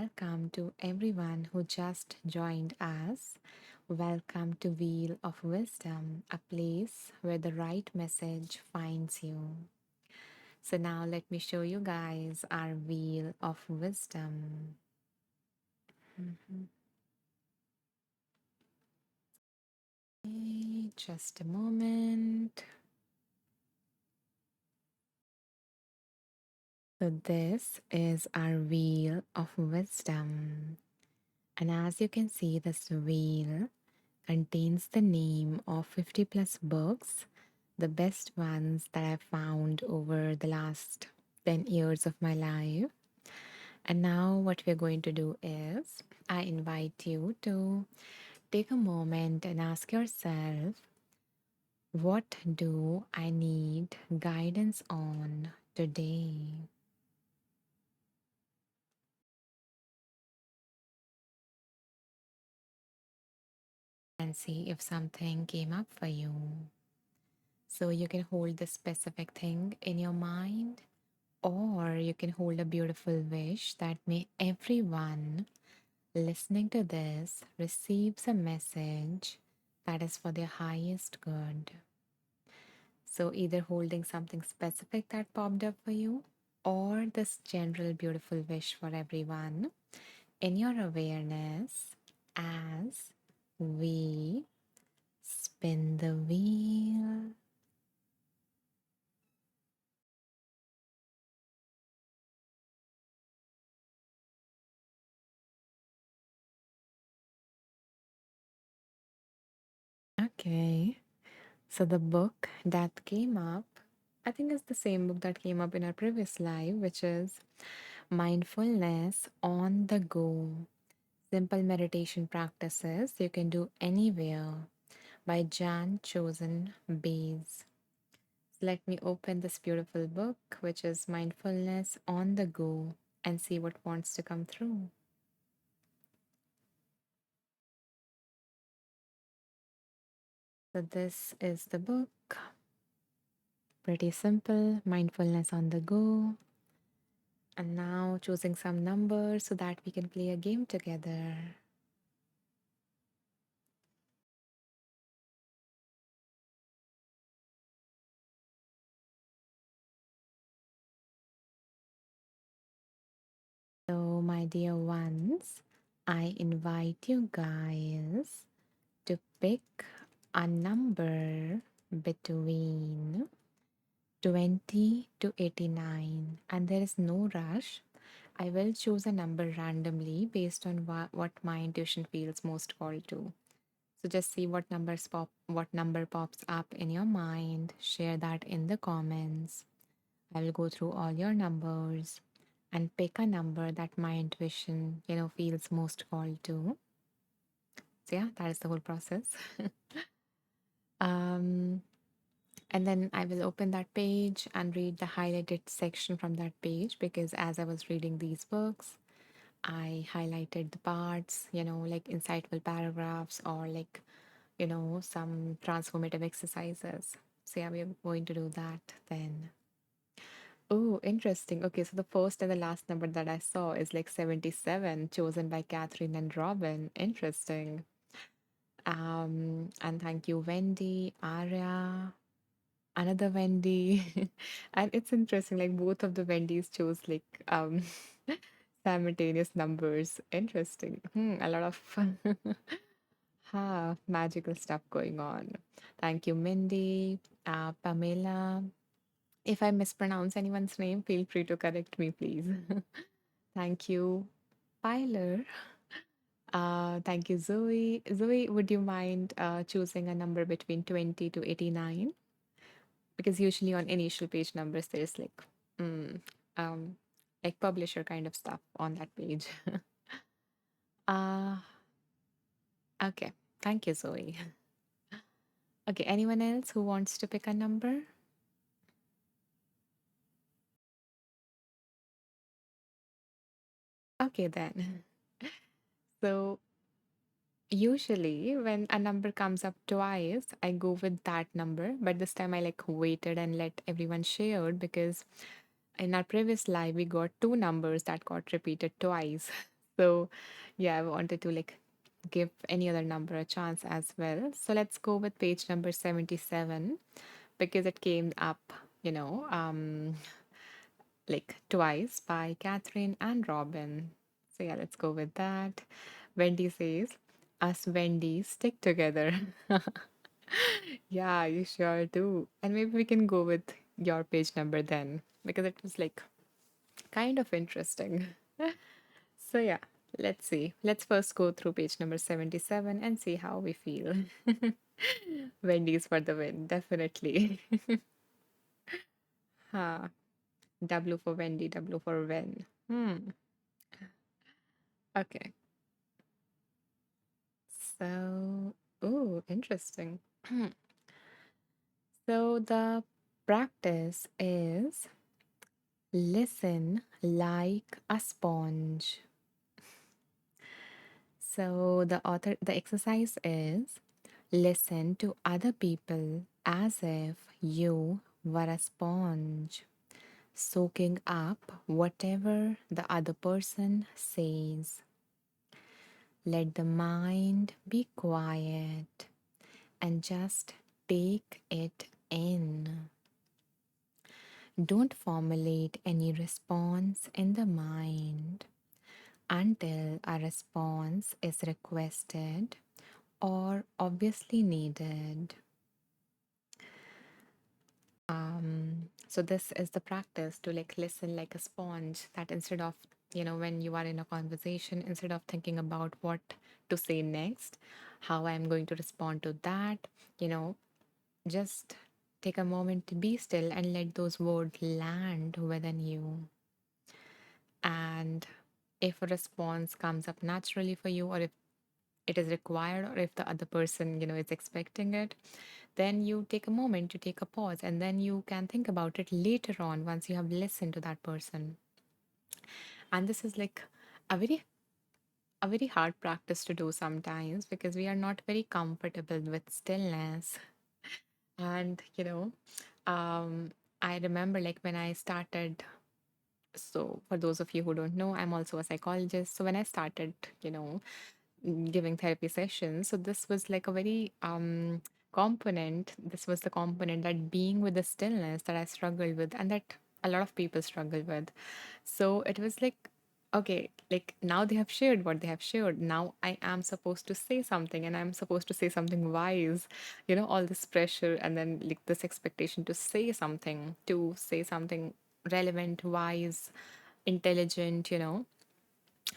welcome to everyone who just joined us. Welcome to Wheel of Wisdom, a place where the right message finds you. So, now let me show you guys our Wheel of Wisdom. Mhm. Okay, just a moment. So, this is our Wheel of Wisdom. And as you can see, this wheel contains the name of 50 plus books, the best ones that I've found over the last 10 years of my life. And now, what we're going to do is, I invite you to take a moment and ask yourself, what do I need guidance on today? And see if something came up for you. So you can hold this specific thing in your mind, or you can hold a beautiful wish that may everyone listening to this receives a message that is for their highest good. So, either holding something specific that popped up for you, or this general beautiful wish for everyone in your awareness as we spin the wheel. Okay. So the book that came up, I think is the same book that came up in our previous live, which is Mindfulness on the Go. Simple meditation practices you can do anywhere by Jan Chosen Bays. Let me open this beautiful book, which is Mindfulness on the Go, and see what wants to come through. So, this is the book. Pretty simple, Mindfulness on the Go. And now choosing some numbers so that we can play a game together. So, my dear ones, I invite you guys to pick a number between 20 to 89, and there is no rush. I will choose a number randomly based on what my intuition feels most called to. So just see what number pops up in your mind. Share that in the comments. I will go through all your numbers and pick a number that my intuition, feels most called to. So yeah, that is the whole process. um, and then I will open that page and read the highlighted section from that page, because as I was reading these books, I highlighted the parts, like insightful paragraphs, or like, some transformative exercises. So yeah, we're going to do that then. Oh, interesting. Okay, so the first and the last number that I saw is like 77, chosen by Catherine and Robin. Interesting. And thank you, Wendy, Arya, another Wendy. And it's interesting, like both of the Wendy's chose like simultaneous numbers. Interesting. A lot of magical stuff going on. Thank you, Mindy, Pamela. If I mispronounce anyone's name, feel free to correct me, please. Thank you, Pyler. Thank you, Zoe. Zoe, would you mind choosing a number between 20 to 89? Because usually on initial page numbers, there's mm, um, like publisher kind of stuff on that page. uh, okay. Thank you, Zoe. Okay, anyone else who wants to pick a number? Okay, then. So usually, when a number comes up twice, I go with that number. But this time, I like waited and let everyone share, because in our previous live, we got two numbers that got repeated twice. So, yeah, I wanted to like give any other number a chance as well. So let's go with page number 77 because it came up, you know, like twice by Catherine and Robin. So yeah, let's go with that. Wendy says, us Wendy stick together. Yeah, you sure do. And maybe we can go with your page number then because it was like kind of interesting. So yeah, let's see. Let's first go through page number 77 and see how we feel. Wendy's for the win, definitely. Huh. W for Wendy, W for Wen. Okay. So, ooh, interesting. So the practice is listen like a sponge. So the exercise is listen to other people as if you were a sponge, soaking up whatever the other person says. Let the mind be quiet and just take it in. Don't formulate any response in the mind until a response is requested or obviously needed. So this is the practice to like listen like a sponge that instead of, when you are in a conversation, instead of thinking about what to say next, how I'm going to respond to that, you know, just take a moment to be still and let those words land within you. And if a response comes up naturally for you, or if it is required, or if the other person, is expecting it, then you take a moment to take a pause and then you can think about it later on once you have listened to that person. And this is like a very hard practice to do sometimes because we are not very comfortable with stillness. And I remember like when I started. So, for those of you who don't know, I'm also a psychologist. So, when I started, giving therapy sessions, so this was like a very component. This was the component that being with the stillness that I struggled with, and that a lot of people struggle with. So, it was like, okay, like now they have shared what they have shared. Now I am supposed to say something, and I'm supposed to say something wise, all this pressure, and then like this expectation to say something relevant, wise, intelligent,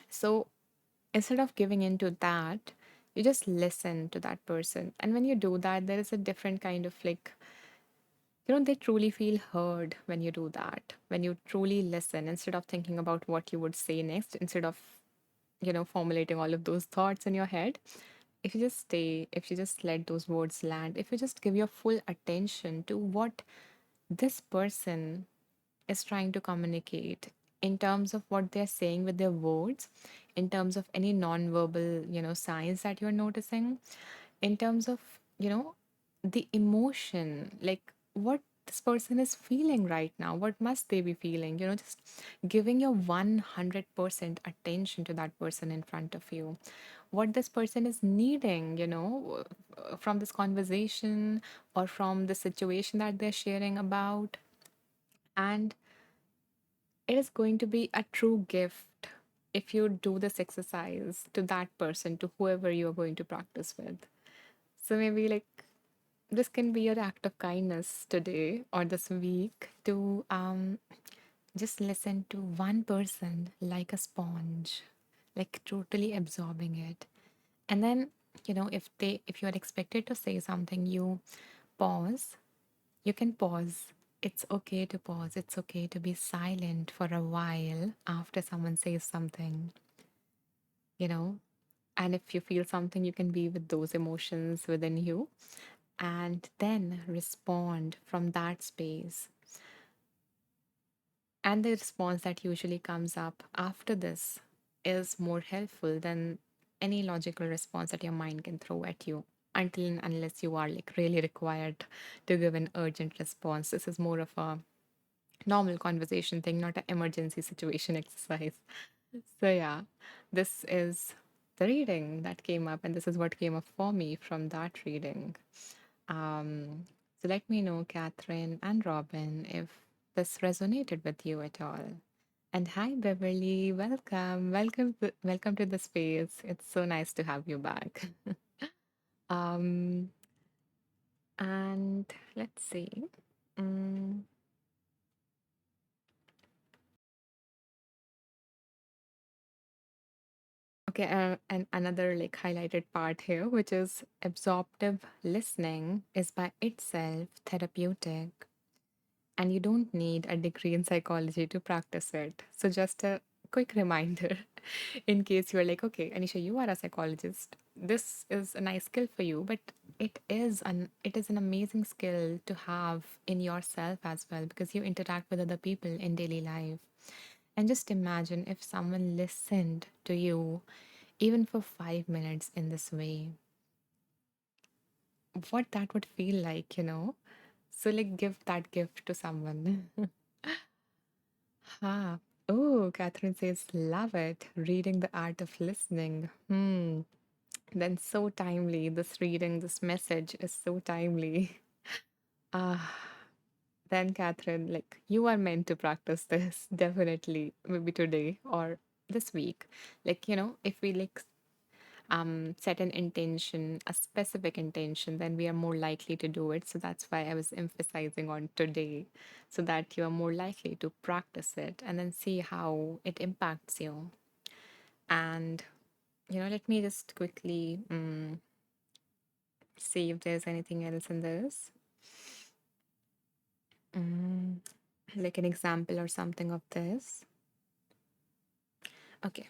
So instead of giving into that, you just listen to that person. And when you do that, there is a different kind of like, they truly feel heard when you do that. When you truly listen, instead of thinking about what you would say next, instead of, formulating all of those thoughts in your head, if you just stay, if you just let those words land, if you just give your full attention to what this person is trying to communicate in terms of what they're saying with their words, in terms of any non-verbal, signs that you're noticing, in terms of, the emotion, like what this person is feeling right now, what must they be feeling, just giving your 100% attention to that person in front of you, what this person is needing, from this conversation or from the situation that they're sharing about. And it is going to be a true gift if you do this exercise to that person, to whoever you are going to practice with. So maybe like this can be your act of kindness today or this week to just listen to one person like a sponge, like totally absorbing it. And then, if you are expected to say something, you pause. You can pause. It's okay to pause. It's okay to be silent for a while after someone says something, you know. And if you feel something, you can be with those emotions within you and then respond from that space. And the response that usually comes up after this is more helpful than any logical response that your mind can throw at you until and unless you are like really required to give an urgent response. This is more of a normal conversation thing, not an emergency situation exercise. So, yeah, this is the reading that came up, and this is what came up for me from that reading. Um, so, let me know, Catherine and Robin, if this resonated with you at all. And hi, Beverly. Welcome. Welcome to the space. It's so nice to have you back. um, and let's see. Mm, okay, and another like highlighted part here, which is absorptive listening is by itself therapeutic, and you don't need a degree in psychology to practice it. So, just a quick reminder in case you're like, okay, Anisha, you are a psychologist. This is a nice skill for you, but it is an amazing skill to have in yourself as well because you interact with other people in daily life. And just imagine if someone listened to you even for 5 minutes in this way, what that would feel like. So, like, give that gift to someone. Ah, oh, Catherine says, love it. Reading the art of listening. Then so timely. This reading, this message is so timely. Ah, then Catherine, like, you are meant to practice this definitely, maybe today or this week. Like, if we like set an intention, a specific intention, then we are more likely to do it. So that's why I was emphasizing on today, so that you are more likely to practice it and then see how it impacts you. And, let me just quickly see if there's anything else in this. Mm, like an example or something of this. Okay.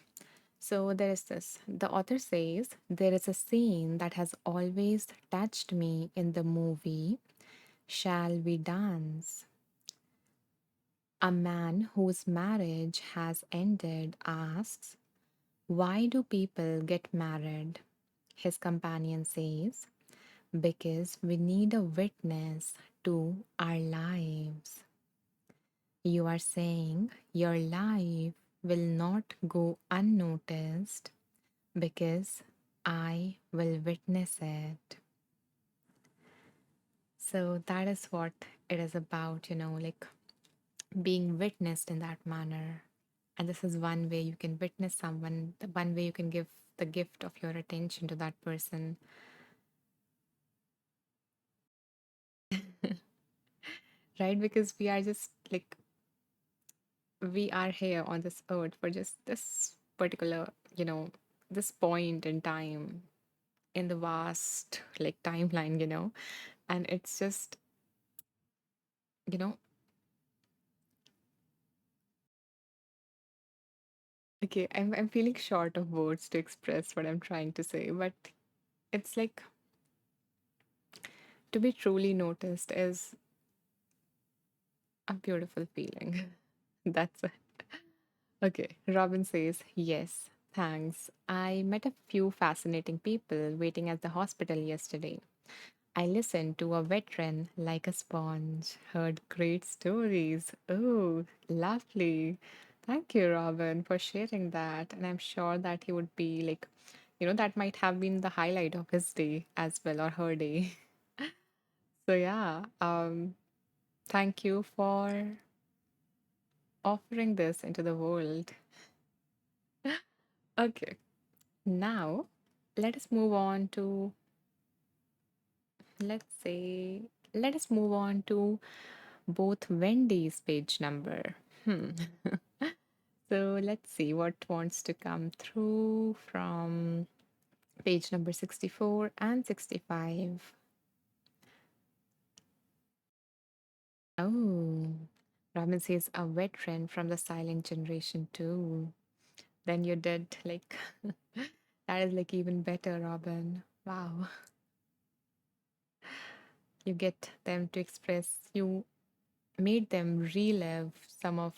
So there is this. The author says there is a scene that has always touched me in the movie Shall We Dance? A man whose marriage has ended asks, why do people get married? His companion says, because we need a witness to our lives. You are saying your life will not go unnoticed because I will witness it. So that is what it is about, like being witnessed in that manner. And this is one way you can witness someone, the one way you can give the gift of your attention to that person, right? Because we are just like, we are here on this earth for just this particular, this point in time in the vast like timeline. And it's just, you know, okay, I'm feeling short of words to express what I'm trying to say, but it's like to be truly noticed is a beautiful feeling. That's it. Okay, Robin says, yes, thanks. I met a few fascinating people waiting at the hospital yesterday. I listened to a veteran like a sponge, heard great stories. Oh, lovely. Thank you, Robin, for sharing that. And I'm sure that he would be like, that might have been the highlight of his day as well or her day. So, yeah, thank you for offering this into the world. Okay, now let us move on to, let's say, let us move on to both Wendy's page number. Hmm. So let's see what wants to come through from page number 64 and 65. Oh, Raman says a veteran from the silent generation too. Then you did like that is like even better, Robin. Wow. You get them to express, you made them relive some of,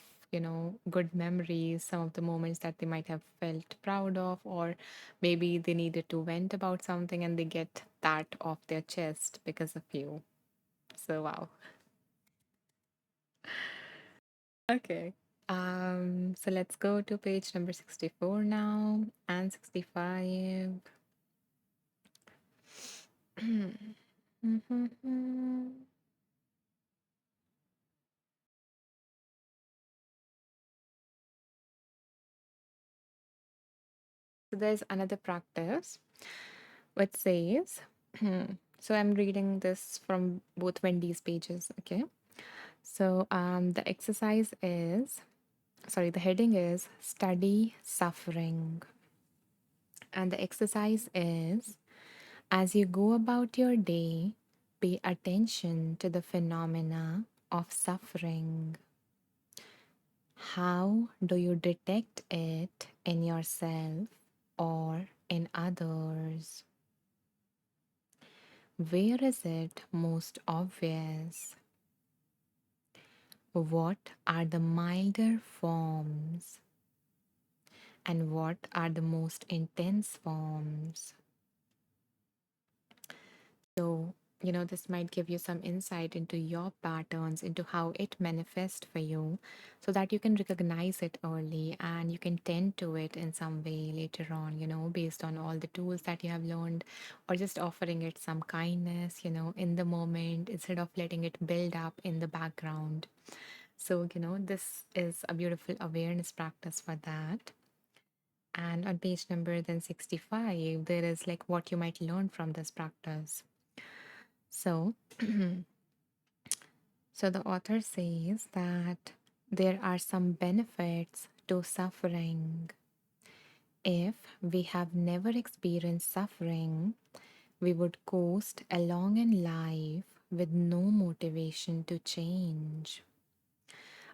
good memories, some of the moments that they might have felt proud of, or maybe they needed to vent about something and they get that off their chest because of you. So, wow. Okay. So let's go to page number 64 now and 65. So there's another practice which says, so I'm reading this from both Wendy's pages, okay? So the exercise is, sorry, the heading is Study Suffering. And the exercise is, as you go about your day, pay attention to the phenomena of suffering. How do you detect it in yourself or in others? Where is it most obvious? What are the milder forms? And what are the most intense forms? So, this might give you some insight into your patterns, into how it manifests for you, so that you can recognize it early and you can tend to it in some way later on, based on all the tools that you have learned, or just offering it some kindness, in the moment instead of letting it build up in the background. So, this is a beautiful awareness practice for that. And on page number then 65, there is like what you might learn from this practice. So, so the author says that there are some benefits to suffering. If we have never experienced suffering, we would coast along in life with no motivation to change.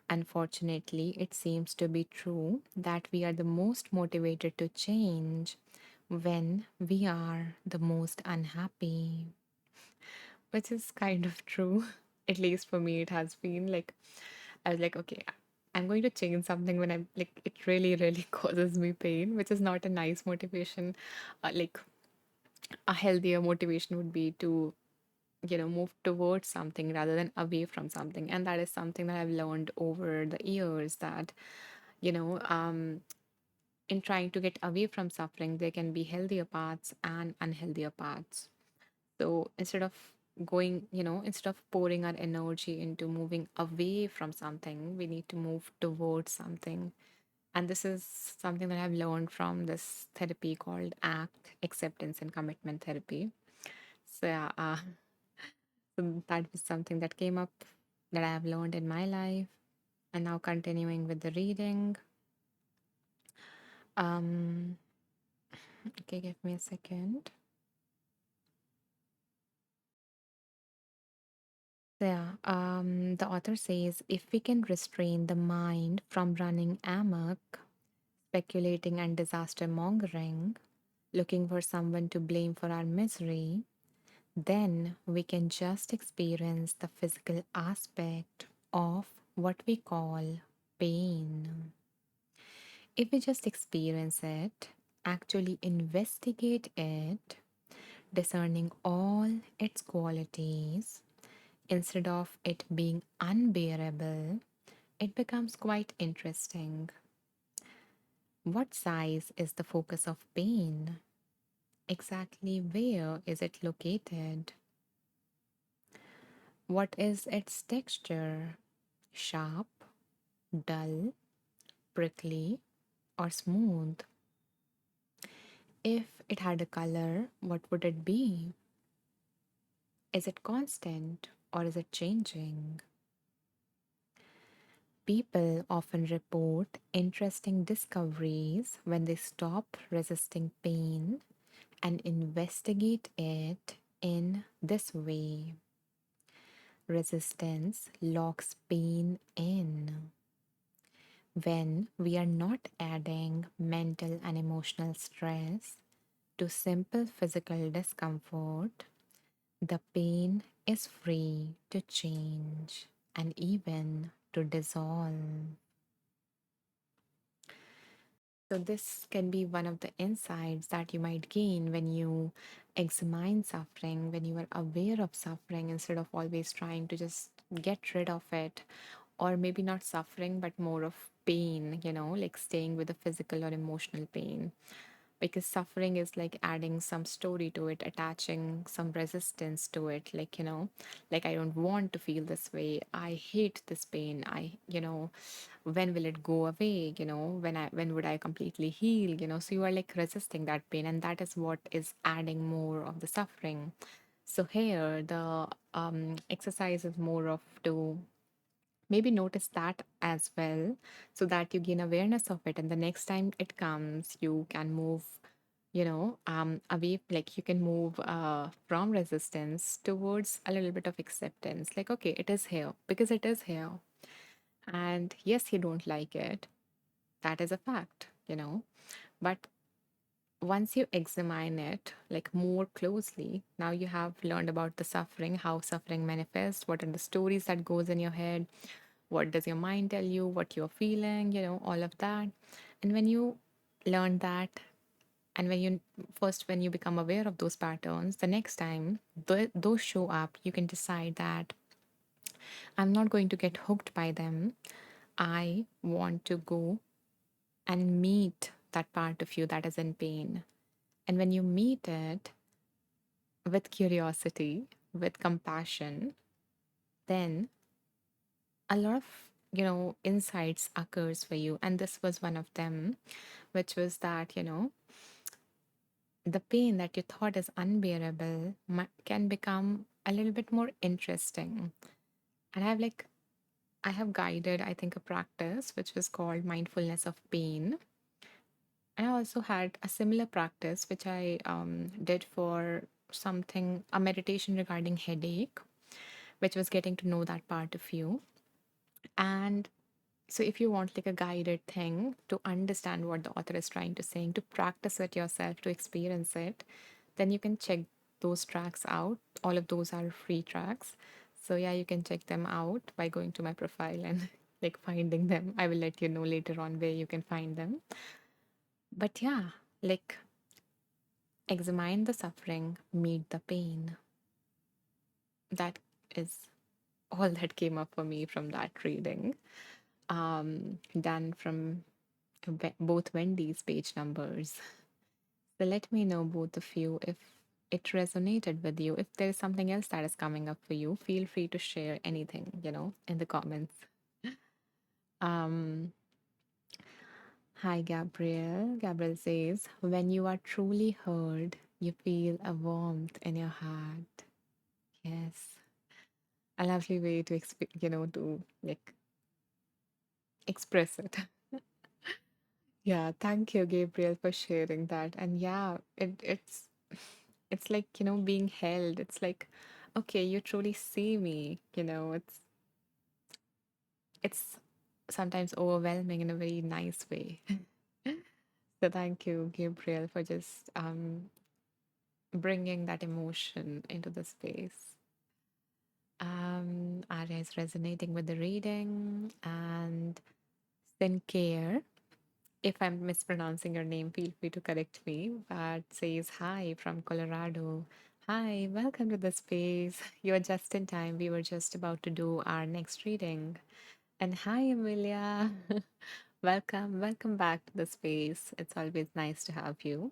Unfortunately, it seems to be true that we are the most motivated to change when we are the most unhappy, which is kind of true. At least for me, it has been like, I was like, okay, I'm going to change something when I'm like, it really, really causes me pain, which is not a nice motivation. Like, a healthier motivation would be to, move towards something rather than away from something. And that is something that I've learned over the years that, you know, um, in trying to get away from suffering, there can be healthier paths and unhealthier paths. So instead of pouring our energy into moving away from something, we need to move towards something. And this is something that I've learned from this therapy called ACT, Acceptance and Commitment Therapy. So, yeah, so that was something that came up that I have learned in my life. And now continuing with the reading. Um, okay, give me a second. So, yeah, the author says if we can restrain the mind from running amok, speculating and disaster mongering, looking for someone to blame for our misery, then we can just experience the physical aspect of what we call pain. If we just experience it, actually investigate it, discerning all its qualities, instead of it being unbearable, it becomes quite interesting. What size is the focus of pain? Exactly where is it located? What is its texture? Sharp, dull, prickly, or smooth? If it had a color, what would it be? Is it constant or is it changing? People often report interesting discoveries when they stop resisting pain and investigate it in this way. Resistance locks pain in. When we are not adding mental and emotional stress to simple physical discomfort, the pain is free to change and even to dissolve. So, this can be one of the insights that you might gain when you examine suffering, when you are aware of suffering instead of always trying to just get rid of it or maybe not suffering, but more of pain, like staying with the physical or emotional pain. Because suffering is like adding some story to it, attaching some resistance to it, like I don't want to feel this way. I hate this pain. When will it go away? When would I completely heal? So you are like resisting that pain, and that is what is adding more of the suffering. So here, the exercise is more of to maybe notice that as well, so that you gain awareness of it, and the next time it comes you can move away, like you can move from resistance towards a little bit of acceptance, like okay, it is here because it is here. And yes, you don't like it, that is a fact. But once you examine it like more closely, now you have learned about the suffering, how suffering manifests, what are the stories that goes in your head, what does your mind tell you, what you're feeling, all of that. And when you learn that, and when you become aware of those patterns, the next time those show up, you can decide that I'm not going to get hooked by them. I want to go and meet that part of you that is in pain. And when you meet it with curiosity, with compassion, then a lot of insights occurs for you. And this was one of them, which was that the pain that you thought is unbearable can become a little bit more interesting. And I have guided, I think, a practice which was called mindfulness of pain. And I also had a similar practice which I did for something, a meditation regarding headache, which was getting to know that part of you. And so if you want like a guided thing to understand what the author is trying to say, to practice it yourself, to experience it, then you can check those tracks out. All of those are free tracks. So yeah, you can check them out by going to my profile and like finding them. I will let you know later on where you can find them. But yeah, like examine the suffering, meet the pain. That is all that came up for me from that reading. Done from both Wendy's page numbers. So let me know, both of you, if it resonated with you. If there is something else that is coming up for you, feel free to share anything, in the comments. Um, Hi, Gabriel. Gabriel says, when you are truly heard, you feel a warmth in your heart. Yes. A lovely way to, to like express it. Yeah, thank you, Gabriel, for sharing that. And yeah, it's like, being held. It's like, okay, you truly see me, it's sometimes overwhelming in a very nice way. So thank you, Gabriel, for just bringing that emotion into the space. Arya is resonating with the reading, and Sinclair, if I'm mispronouncing your name, feel free to correct me, but says hi from Colorado. Hi, welcome to the space. You're just in time. We were just about to do our next reading. And hi, Amelia. Welcome back to the space. It's always nice to have you.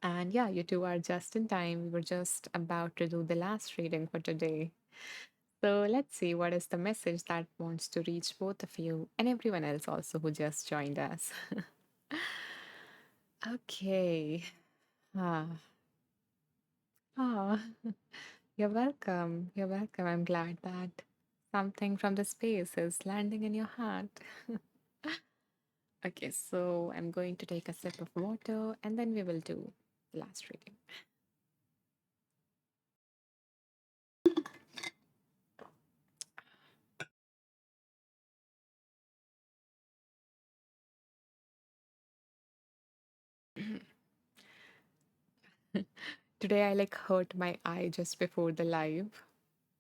And yeah, you two are just in time. We were just about to do the last reading for today. So let's see what is the message that wants to reach both of you and everyone else also who just joined us. Okay. Ah, ah, you're welcome. You're welcome. I'm glad that something from the space is landing in your heart. Okay, so I'm going to take a sip of water and then we will do the last reading. Today I like hurt my eye just before the live,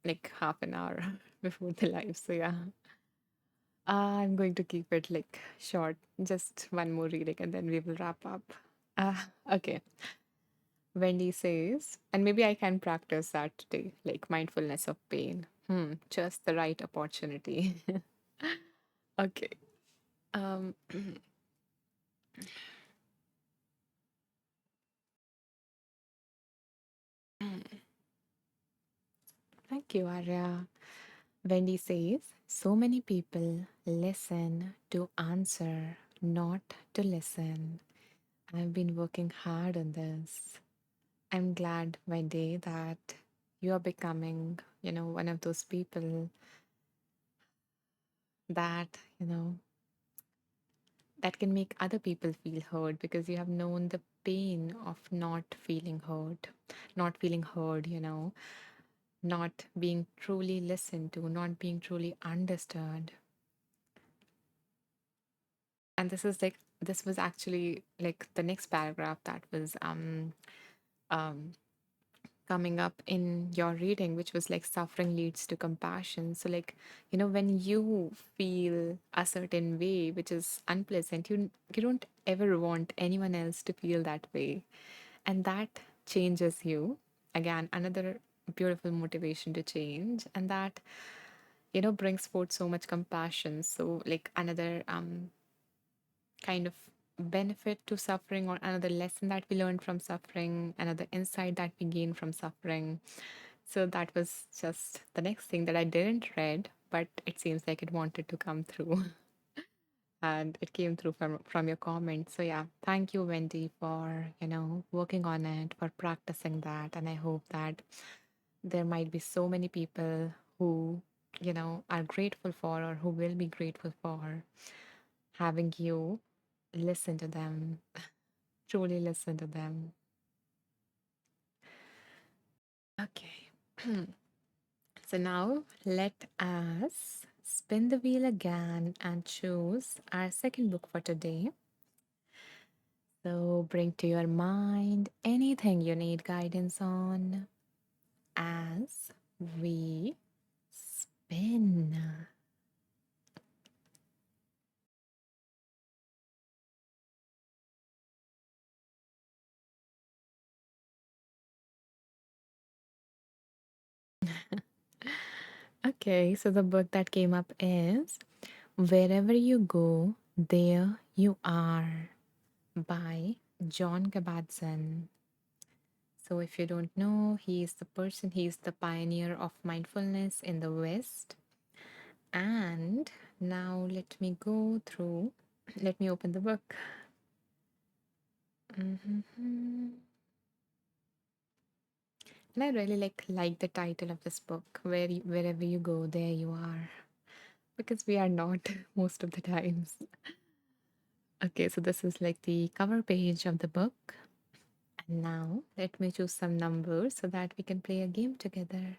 like half an hour before the live. So yeah, I'm going to keep it like short, just one more reading and then we will wrap up. Okay. Wendy says, and maybe I can practice that today, like mindfulness of pain. Just the right opportunity. Okay. Um, Thank you, Arya. Wendy says, so many people listen to answer, not to listen. I've been working hard on this. I'm glad, Wendy, that you are becoming, one of those people that, that can make other people feel heard because you have known the pain of not feeling heard, not being truly listened to, not being truly understood. And this was actually like the next paragraph that was um coming up in your reading, which was like suffering leads to compassion. So like, when you feel a certain way which is unpleasant, you don't ever want anyone else to feel that way, and that changes you. Again, another beautiful motivation to change, and that brings forth so much compassion. So like another kind of benefit to suffering, or another lesson that we learned from suffering, another insight that we gain from suffering. So that was just the next thing that I didn't read, but it seems like it wanted to come through. And it came through from your comments. So yeah, thank you, Wendy, for working on it, for practicing that. And I hope that there might be so many people who are grateful for, or who will be grateful for having you listen to them, truly listen to them. Okay. So now let us spin the wheel again and choose our second book for today. So bring to your mind anything you need guidance on as we spin. Okay, so the book that came up is Wherever You Go, There You Are by John Kabat-Zinn. So, if you don't know, he's the pioneer of mindfulness in the West. And now let me open the book. Mhm. And I really like the title of this book, wherever you go, there you are, because we are not most of the times. Okay, so this is like the cover page of the book. And now let me choose some numbers so that we can play a game together.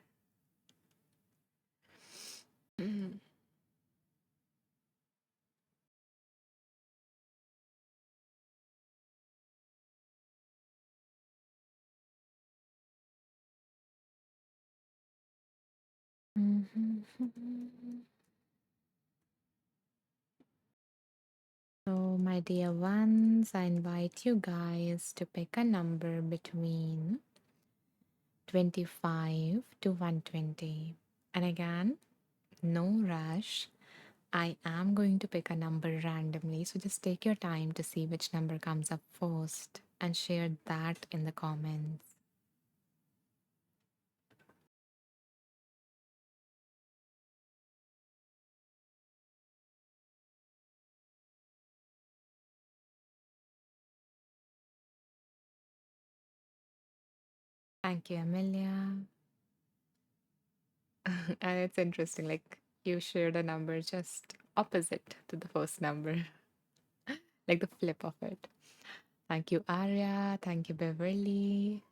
So, my dear ones, I invite you guys to pick a number between 25 to 120. And again, no rush. I am going to pick a number randomly, so just take your time to see which number comes up first and share that in the comments. Thank you, Amelia. And it's interesting, like you shared a number just opposite to the first number, like the flip of it. Thank you, Arya. Thank you, Beverly.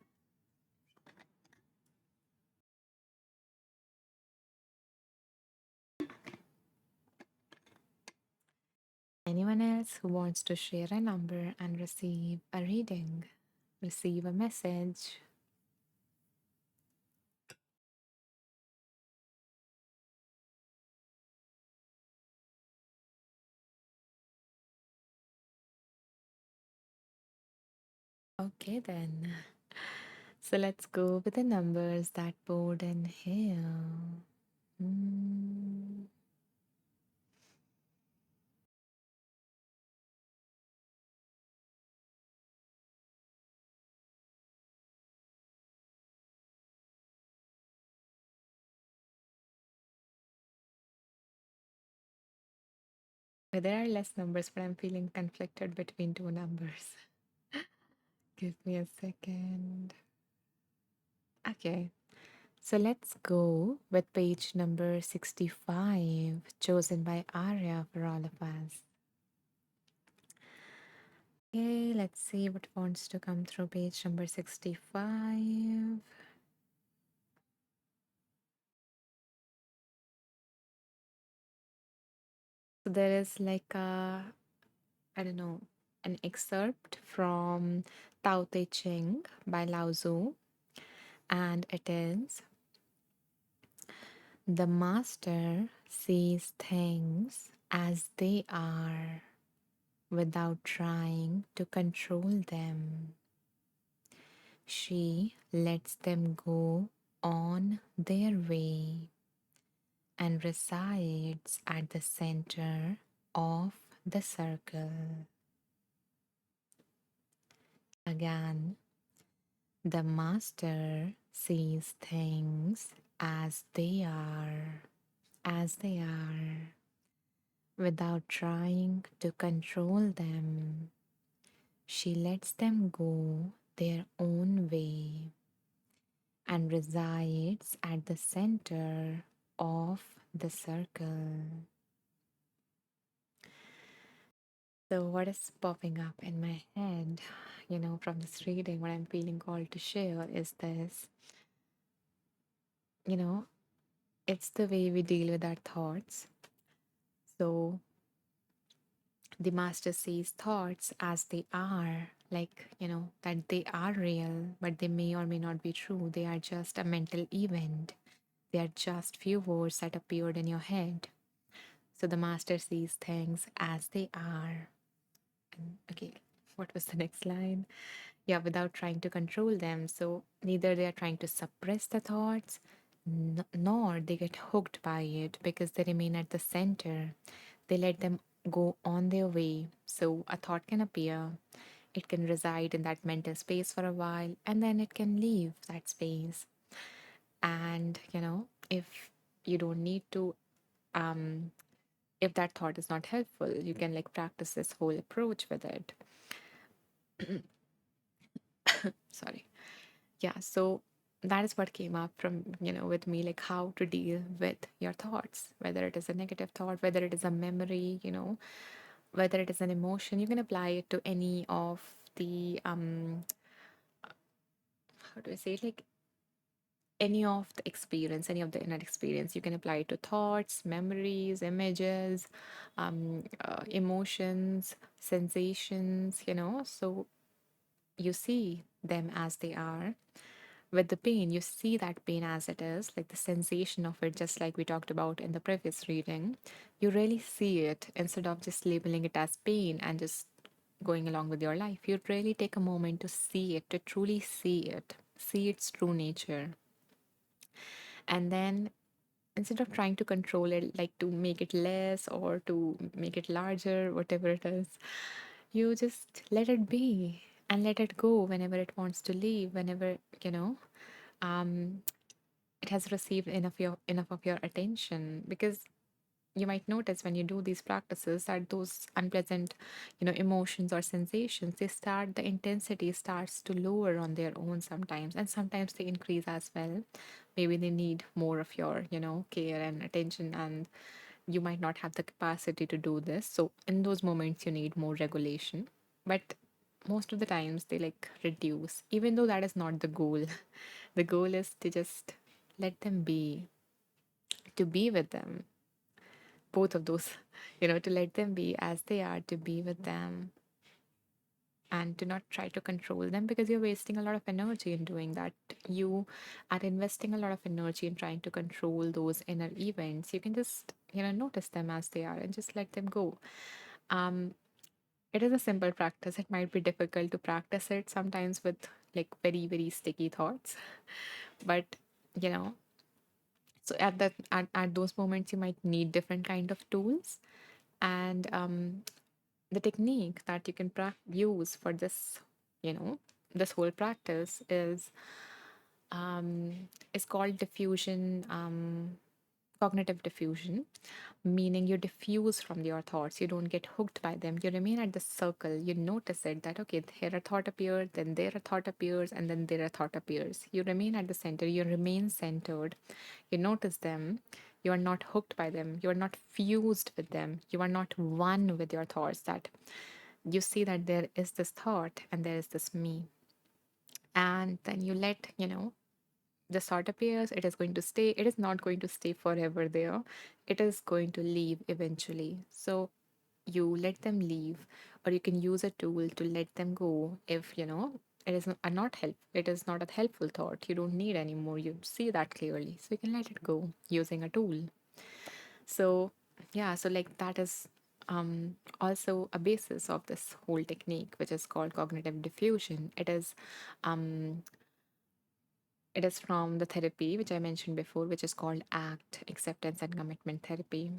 Anyone else who wants to share a number and receive a reading, receive a message? Okay, then. So let's go with the numbers that poured in here. Hmm. There are less numbers, but I'm feeling conflicted between two numbers. Give me a second. Okay, so let's go with page number 65, chosen by Arya for all of us. Okay, let's see what wants to come through page number 65. So there is like a, I don't know, an excerpt from Tao Te Ching by Lao Tzu, and it is: the master sees things as they are without trying to control them. She lets them go on their way and resides at the center of the circle. Again, the master sees things as they are, without trying to control them. She lets them go their own way and resides at the center of the circle. So, what is popping up in my head, from this reading, what I'm feeling called to share is this: you know, it's the way we deal with our thoughts. So, the master sees thoughts as they are, like, that they are real, but they may or may not be true. They are just a mental event, they are just few words that appeared in your head. So, the master sees things as they are. And okay, what was the next line? Yeah, without trying to control them. So neither they are trying to suppress the thoughts, nor they get hooked by it because they remain at the center. They let them go on their way. So a thought can appear, it can reside in that mental space for a while, and then it can leave that space. And, if you don't need to, um, if that thought is not helpful, you can like practice this whole approach with it. Sorry. Yeah, so that is what came up from, with me, like how to deal with your thoughts, whether it is a negative thought, whether it is a memory, whether it is an emotion. You can apply it to any of the how do I say it, like any of the experience, any of the inner experience. You can apply it to thoughts, memories, images, emotions, sensations, so you see them as they are. With the pain, you see that pain as it is, like the sensation of it, just like we talked about in the previous reading. You really see it instead of just labeling it as pain and just going along with your life. You really take a moment to see it, to truly see its true nature. And then instead of trying to control it, like to make it less or to make it larger, whatever it is, you just let it be and let it go whenever it wants to leave, whenever, um, it has received enough of your attention. Because you might notice when you do these practices that those unpleasant, emotions or sensations, the intensity starts to lower on their own sometimes, and sometimes they increase as well. Maybe they need more of your, care and attention, and you might not have the capacity to do this. So in those moments you need more regulation. But most of the times they like reduce, even though that is not the goal. The goal is to just let them be, to be with them, both of those, to let them be as they are, to be with them, and to not try to control them, because you're wasting a lot of energy in doing that. You are investing a lot of energy in trying to control those inner events. You can just, notice them as they are and just let them go. um it is a simple practice. It might be difficult to practice it sometimes with like very very sticky thoughts, but you know so at those moments you might need different kind of tools. And the technique that you can use for this, you know this whole practice is called diffusion cognitive diffusion, meaning you diffuse from your thoughts. You don't get hooked by them. You remain at the circle. You notice it that, okay, here a thought appears, then there a thought appears, and then there a thought appears. You remain at the center. You remain centered. You notice them. You are not hooked by them. You are not fused with them. You are not one with your thoughts. That you see that there is this thought and there is this me. And then you let, the thought appears, it is going to stay, it is not going to stay forever there, it is going to leave eventually. So you let them leave, or you can use a tool to let them go if it is not help, it is not a helpful thought, you don't need anymore, you see that clearly, so you can let it go using a tool. So yeah, so like that is also a basis of this whole technique, which is called cognitive diffusion. Um, it is from the therapy which I mentioned before, which is called ACT, Acceptance and Commitment Therapy.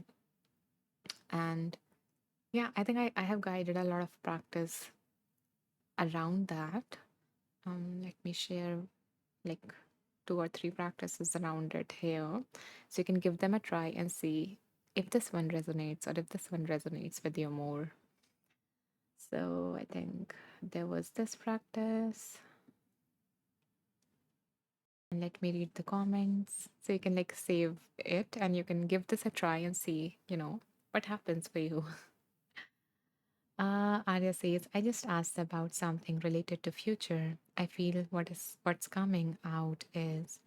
And yeah, I think I have guided a lot of practice around that. Let me share like two or three practices around it here. So you can give them a try and see if this one resonates or if this one resonates with you more. So I think there was this practice. And let me read the comments. So you can like save it and you can give this a try and see, what happens for you. Arya says, I just asked about something related to future. I feel what's coming out is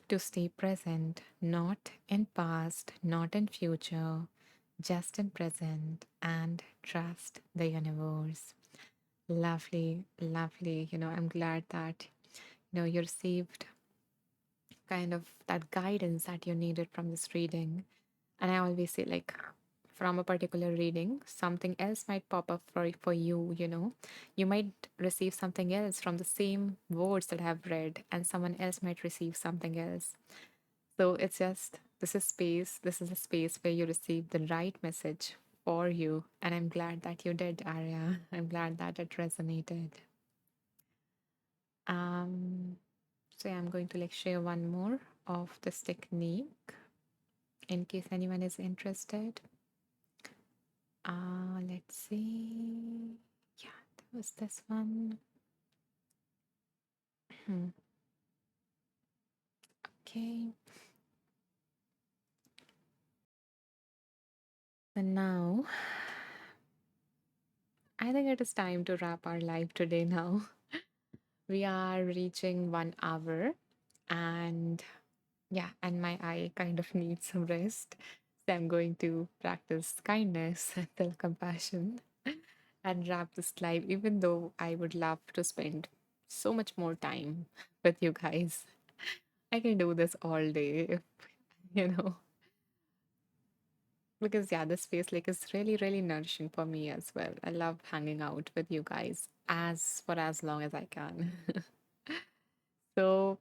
to stay present, not in past, not in future, just in present and trust the universe. Lovely, lovely. I'm glad that you received kind of that guidance that you needed from this reading. And I always say, like, from a particular reading, something else might pop up for you, You might receive something else from the same words that I've read, and someone else might receive something else. So it's just, this is a space where you receive the right message for you. And I'm glad that you did, Arya. I'm glad that it resonated. Um, so yeah, I'm going to like share one more of this technique in case anyone is interested. Let's see. Yeah, there was this one. Okay. And now I think it is time to wrap our live today now. We are reaching 1 hour and yeah, and my eye kind of needs some rest. So I'm going to practice kindness and self compassion and wrap this live, even though I would love to spend so much more time with you guys. I can do this all day if, you know, because yeah, this space like is really, really nourishing for me as well. I love hanging out with you guys as for as long as I can. So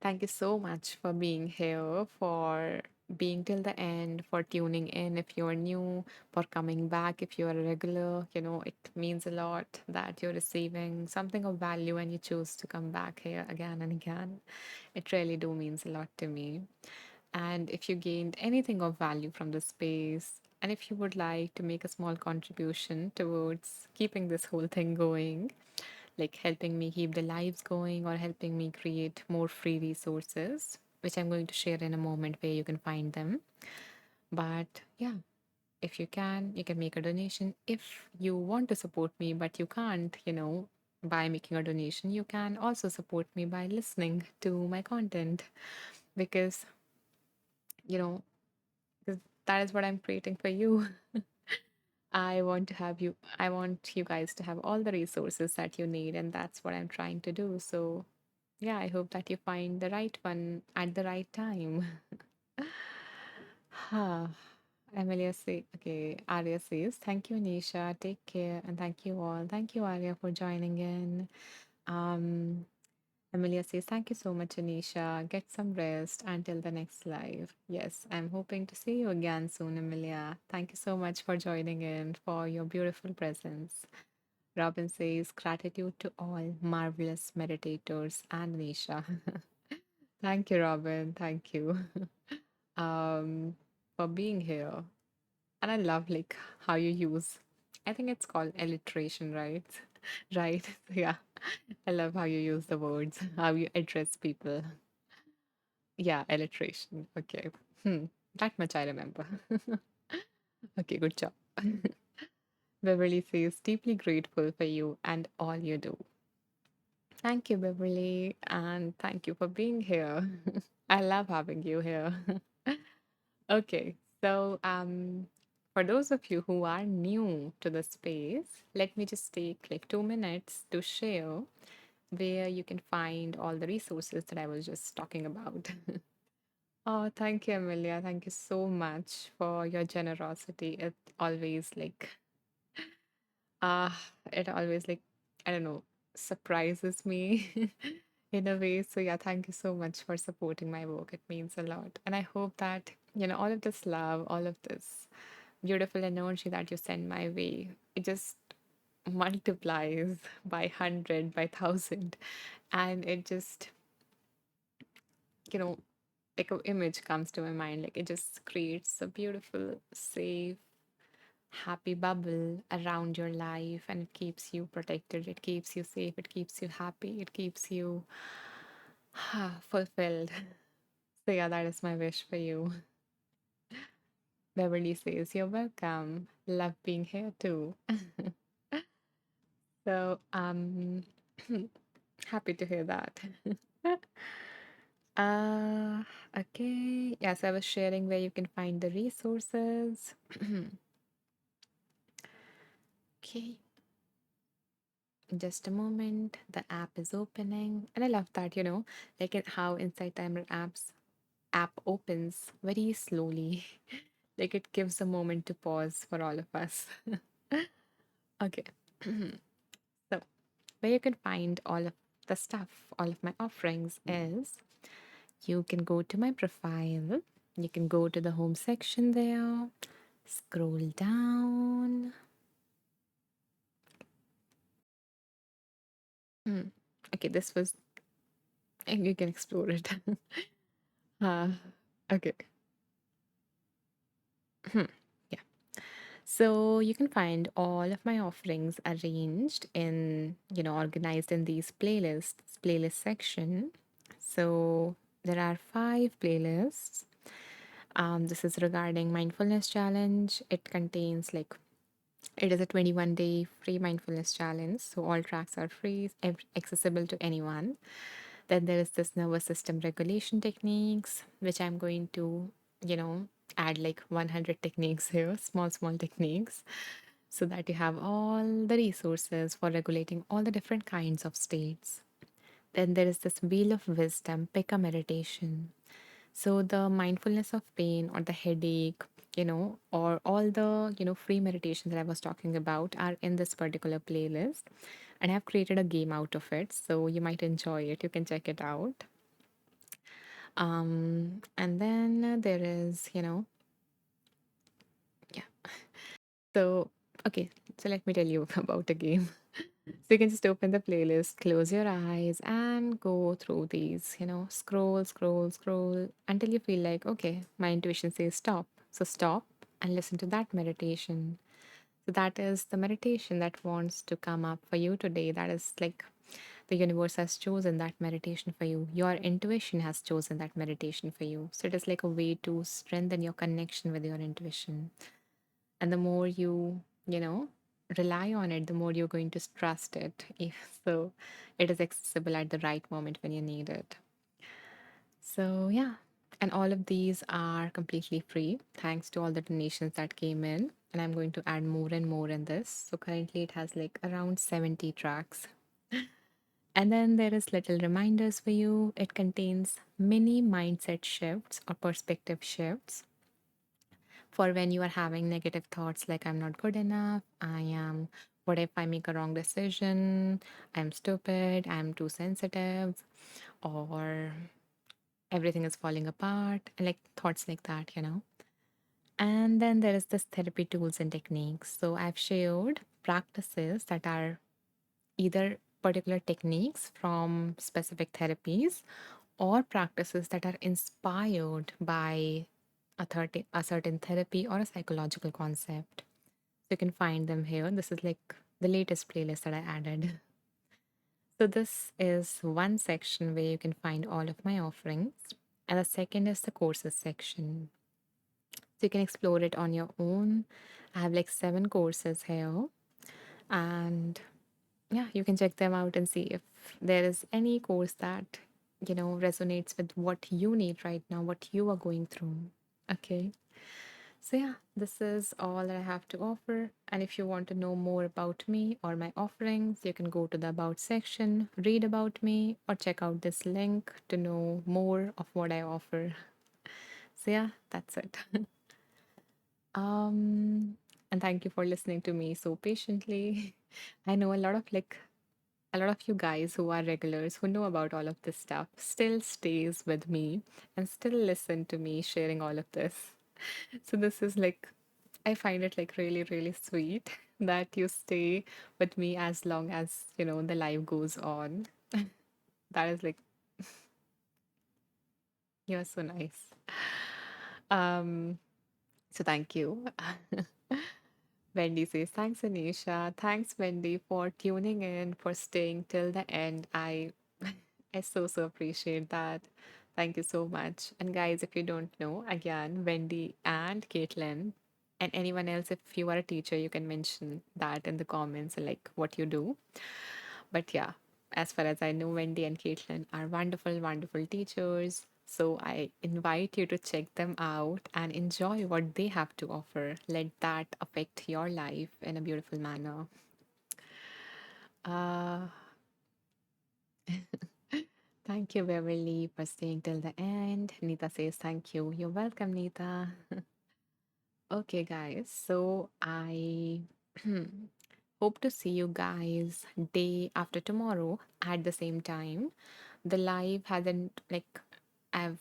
thank you so much for being here, for being till the end, for tuning in if you're new, for coming back if you're a regular. It means a lot that you're receiving something of value and you choose to come back here again and again. It really do means a lot to me. And if you gained anything of value from the space, and if you would like to make a small contribution towards keeping this whole thing going, like helping me keep the lives going or helping me create more free resources, which I'm going to share in a moment where you can find them. But yeah, if you can make a donation. If you want to support me, but you can't, by making a donation, you can also support me by listening to my content because, you know, because that is what I'm creating for you. I want you guys to have all the resources that you need, and that's what I'm trying to do. So, yeah, I hope that you find the right one at the right time. Huh. Amelia say, okay, Arya says, thank you, Nisha. Take care. And thank you all. Thank you, Arya, for joining in. Um, Amelia says, thank you so much, Anisha. Get some rest until the next live. Yes, I'm hoping to see you again soon, Amelia. Thank you so much for joining in, for your beautiful presence. Robin says, gratitude to all marvelous meditators and Anisha. Thank you, Robin. Thank you um, for being here. And I love like how you use, I think it's called alliteration, right? Right. Yeah. I love how you use the words, how you address people. Yeah, alliteration. Okay. Hmm. That much I remember. Okay, good job. Beverly says, deeply grateful for you and all you do. Thank you, Beverly, and thank you for being here. I love having you here. Okay, so for those of you who are new to the space, let me just take like 2 minutes to share where you can find all the resources that I was just talking about. Oh, thank you, Amelia. Thank you so much for your generosity. It always like it always like I don't know, surprises me in a way. So yeah, thank you so much for supporting my work. It means a lot. And I hope that, all of this love, all of this beautiful energy that you send my way, it just multiplies by 100, by 1,000. And it just, you know, like an image comes to my mind. Like it just creates a beautiful, safe, happy bubble around your life, and it keeps you protected, it keeps you safe, it keeps you happy, it keeps you fulfilled. So yeah, that is my wish for you. Beverly says you're welcome, love being here too. So happy to hear that. uh okay, yes, I was sharing where you can find the resources. Okay, just a moment. The app is opening. And I love that, like how Insight Timer app opens very slowly. Like it gives a moment to pause for all of us. Okay. So where you can find all of the stuff, all of my offerings is you can go to my profile. You can go to the home section there. Scroll down. Hmm. Okay, this was, and you can explore it. uh, okay. Yeah. So you can find all of my offerings arranged in, organized in these playlists, playlist section. So there are 5 playlists. This is regarding mindfulness challenge. It contains like it is a 21-day free mindfulness challenge. So all tracks are free, accessible to anyone. Then there is this nervous system regulation techniques, which I'm going to, you know, add like 100 techniques here, small, small techniques, so that you have all the resources for regulating all the different kinds of states. Then there is this wheel of wisdom, pick a meditation. So the mindfulness of pain or the headache, or all the, free meditations that I was talking about are in this particular playlist. And I've created a game out of it. So you might enjoy it. You can check it out. And then there is, yeah. So, okay. So let me tell you about a game. So you can just open the playlist, close your eyes, and go through these, scroll, scroll, scroll until you feel like, okay, my intuition says stop. So stop and listen to that meditation. So that is the meditation that wants to come up for you today. That is like the universe has chosen that meditation for you. Your intuition has chosen that meditation for you. So it is like a way to strengthen your connection with your intuition. And the more you rely on it, the more you're going to trust it. So it is accessible at the right moment when you need it. So yeah, and all of these are completely free thanks to all the donations that came in, and I'm going to add more and more in this. So currently it has like around 70 tracks. And then there is little reminders for you. It contains many mindset shifts or perspective shifts for when you are having negative thoughts like I'm not good enough, I am, what if I make a wrong decision, I'm stupid, I'm too sensitive, or everything is falling apart, like thoughts like that. And then there is this therapy tools and techniques. So I've shared practices that are either particular techniques from specific therapies or practices that are inspired by a certain therapy or a psychological concept. So you can find them here. This is like the latest playlist that I added. So this is one section where you can find all of my offerings. And the second is the courses section. So you can explore it on your own. I have like 7 courses here. And yeah, you can check them out and see if there is any course that, resonates with what you need right now, what you are going through. Okay. So, yeah, this is all I have to offer. And if you want to know more about me or my offerings, you can go to the About section, read about me, or check out this link to know more of what I offer. So, yeah, that's it. um, and thank you for listening to me so patiently. I know a lot of you guys who are regulars who know about all of this stuff still stays with me and still listen to me sharing all of this. So this is like I find it like really, really sweet that you stay with me as long as, the life goes on. That is like, you're so nice. Um, so thank you. Wendy says, thanks, Anisha. Thanks, Wendy, for tuning in, for staying till the end. I so appreciate that. Thank you so much. And guys, if you don't know, again, Wendy and Caitlin, and anyone else, if you are a teacher, you can mention that in the comments, like what you do. But yeah, as far as I know, Wendy and Caitlin are wonderful, wonderful teachers. So I invite you to check them out and enjoy what they have to offer. Let that affect your life in a beautiful manner. Uh, Thank you, Beverly, for staying till the end. Nita says thank you. You're welcome, Nita. Okay, guys. So I hope to see you guys day after tomorrow at the same time. The live hasn't like I've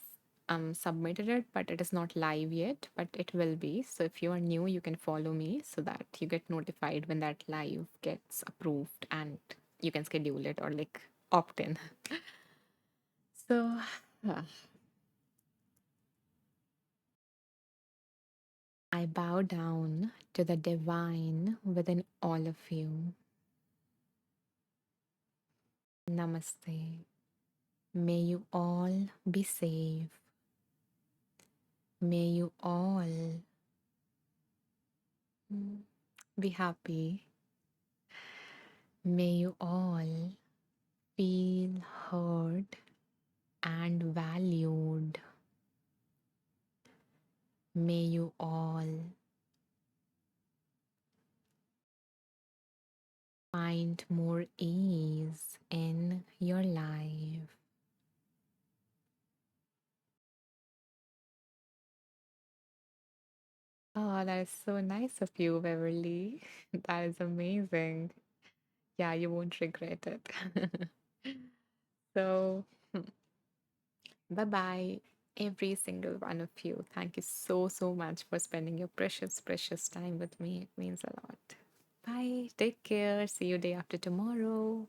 submitted it, but it is not live yet, but it will be. So if you are new, you can follow me so that you get notified when that live gets approved and you can schedule it or like opt in. So I bow down to the divine within all of you. Namaste. May you all be safe. May you all be happy. May you all feel heard and valued. May you all find more ease in your life. Oh, that is so nice of you, Beverly. That is amazing. Yeah, you won't regret it. So, bye bye, every single one of you. Thank you so much for spending your precious time with me. It means a lot. Bye. Take care. See you day after tomorrow.